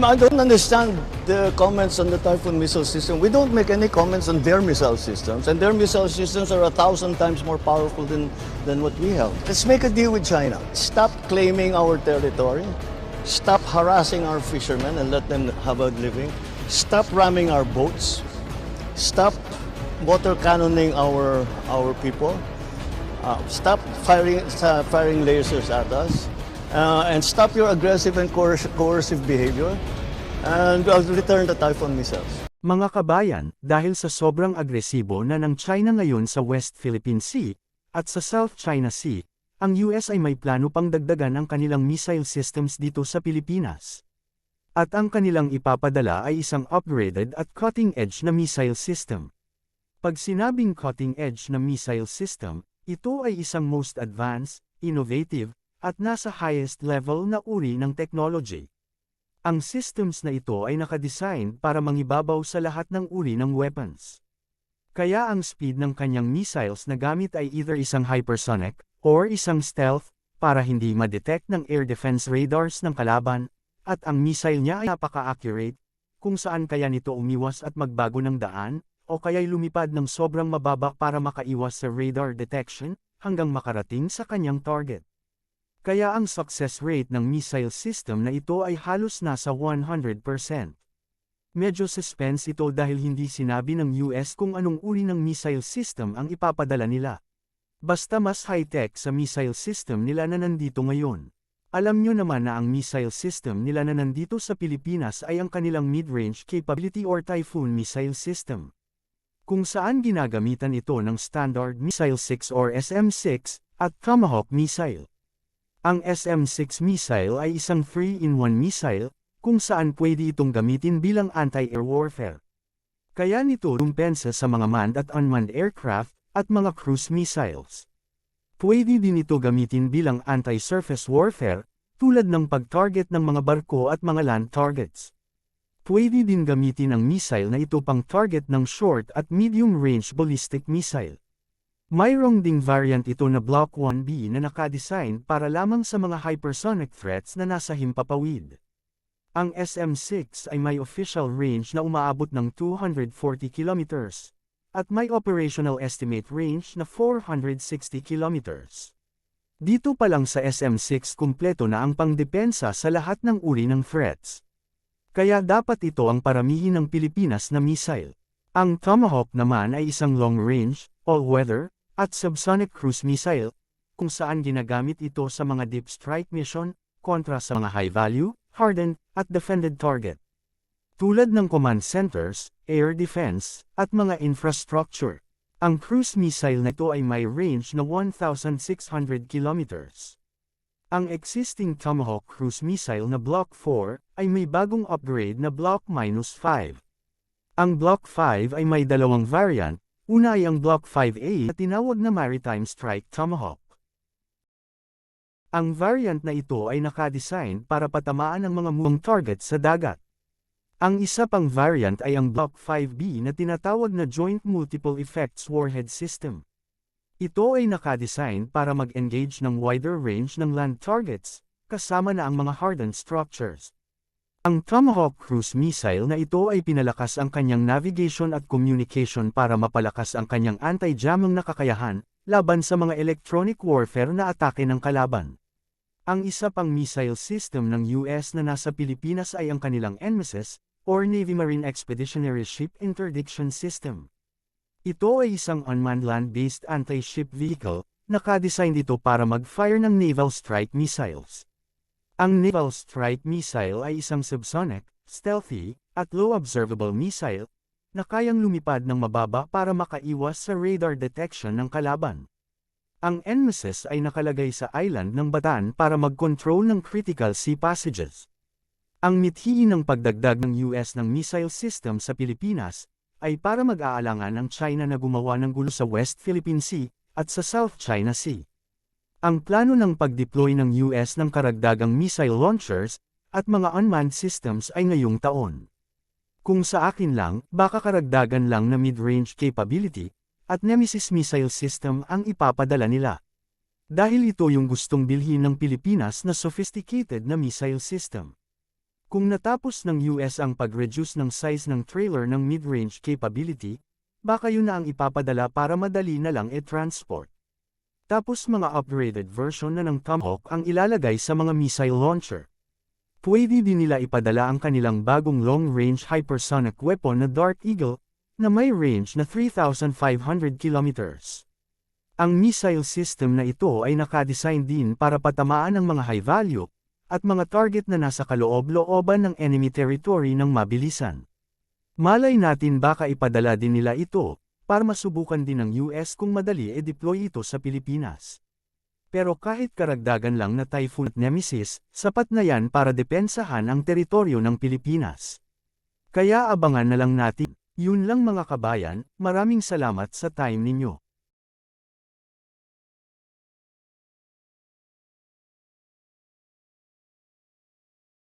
I don't understand the comments on the Typhoon missile system. We don't make any comments on their missile systems, and their missile systems are 1,000 times more powerful than what we have. Let's make a deal with China. Stop claiming our territory. Stop harassing our fishermen and let them have a living. Stop ramming our boats. Stop water cannoning our people. Stop firing lasers at us. And stop your aggressive and coercive behavior, and I'll return the Typhoon missiles. Mga kabayan, dahil sa sobrang agresibo na ng China ngayon sa West Philippine Sea, at sa South China Sea, ang US ay may plano pang dagdagan ang kanilang missile systems dito sa Pilipinas. At ang kanilang ipapadala ay isang upgraded at cutting-edge na missile system. Pag sinabing cutting-edge na missile system, ito ay isang most advanced, innovative, at nasa highest level na uri ng technology. Ang systems na ito ay nakadesign para mangibabaw sa lahat ng uri ng weapons. Kaya ang speed ng kanyang missiles na gamit ay either isang hypersonic, or isang stealth, para hindi ma-detect ng air defense radars ng kalaban, at ang missile niya ay napaka-accurate, kung saan kaya nito umiwas at magbago ng daan, o kaya'y lumipad ng sobrang mababa para makaiwas sa radar detection, hanggang makarating sa kanyang target. Kaya ang success rate ng missile system na ito ay halos nasa 100%. Medyo suspense ito dahil hindi sinabi ng US kung anong uri ng missile system ang ipapadala nila. Basta mas high-tech sa missile system nila na nandito ngayon. Alam nyo naman na ang missile system nila na nandito sa Pilipinas ay ang kanilang mid-range capability or Typhoon missile system. Kung saan ginagamitan ito ng Standard Missile 6 or SM-6 at Tomahawk missile. Ang SM-6 missile ay isang 3-in-1 missile, kung saan pwede itong gamitin bilang anti-air warfare. Kaya nito dumpensa sa mga manned at unmanned aircraft, at mga cruise missiles. Pwede din ito gamitin bilang anti-surface warfare, tulad ng pag-target ng mga barko at mga land targets. Pwede din gamitin ang missile na ito pang target ng short at medium-range ballistic missile. Mayroong ding variant ito na Block 1B na nakadesign para lamang sa mga hypersonic threats na nasa himpapawid. Ang SM-6 ay may official range na umaabot ng 240 kilometers, at may operational estimate range na 460 kilometers. Dito pa lang sa SM-6 kumpleto na ang pangdepensa sa lahat ng uri ng threats. Kaya dapat ito ang paramihin ng Pilipinas na missile. Ang Tomahawk naman ay isang long-range, all-weather, at subsonic cruise missile, kung saan ginagamit ito sa mga deep strike mission, kontra sa mga high-value, hardened, at defended target. Tulad ng command centers, air defense, at mga infrastructure. Ang cruise missile na ito ay may range na 1,600 kilometers. Ang existing Tomahawk cruise missile na Block 4 ay may bagong upgrade na Block -5. Ang Block 5 ay may dalawang variant. Una ay ang Block 5A na tinawag na Maritime Strike Tomahawk. Ang variant na ito ay nakadesign para patamaan ang mga moving target sa dagat. Ang isa pang variant ay ang Block 5B na tinatawag na Joint Multiple Effects Warhead System. Ito ay nakadesign para mag-engage ng wider range ng land targets, kasama na ang mga hardened structures. Ang Tomahawk cruise missile na ito ay pinalakas ang kanyang navigation at communication para mapalakas ang kanyang anti-jamming na kakayahan, laban sa mga electronic warfare na atake ng kalaban. Ang isa pang missile system ng US na nasa Pilipinas ay ang kanilang NMESIS, or Navy Marine Expeditionary Ship Interdiction System. Ito ay isang unmanned land-based anti-ship vehicle, nakadesign dito para mag-fire ng naval strike missiles. Ang naval strike missile ay isang subsonic, stealthy, at low-observable missile, na kayang lumipad ng mababa para makaiwas sa radar detection ng kalaban. Ang NMESIS ay nakalagay sa island ng Bataan para mag-control ng critical sea passages. Ang mithiin ng pagdagdag ng US ng missile system sa Pilipinas, ay para mag-aalangan ng China na gumawa ng gulo sa West Philippine Sea, at sa South China Sea. Ang plano ng pag-deploy ng US ng karagdagang missile launchers, at mga unmanned systems ay ngayong taon. Kung sa akin lang, baka karagdagan lang na mid-range capability, at Nemesis missile system ang ipapadala nila. Dahil ito yung gustong bilhin ng Pilipinas na sophisticated na missile system. Kung natapos ng US ang pag-reduce ng size ng trailer ng mid-range capability, baka yun na ang ipapadala para madali na lang i-transport. Tapos mga upgraded version na ng Tomahawk ang ilalagay sa mga missile launcher. Pwede din nila ipadala ang kanilang bagong long-range hypersonic weapon na Dark Eagle, na may range na 3,500 kilometers. Ang missile system na ito ay nakadesign din para patamaan ang mga high-value, at mga target na nasa kaloob-looban ng enemy territory ng mabilisan. Malay natin baka ipadala din nila ito, para masubukan din ng US kung madali e-deploy ito sa Pilipinas. Pero kahit karagdagan lang na Typhoon at Nemesis, sapat na yan para depensahan ang teritoryo ng Pilipinas. Kaya abangan na lang natin. Yun lang mga kabayan, maraming salamat sa time ninyo.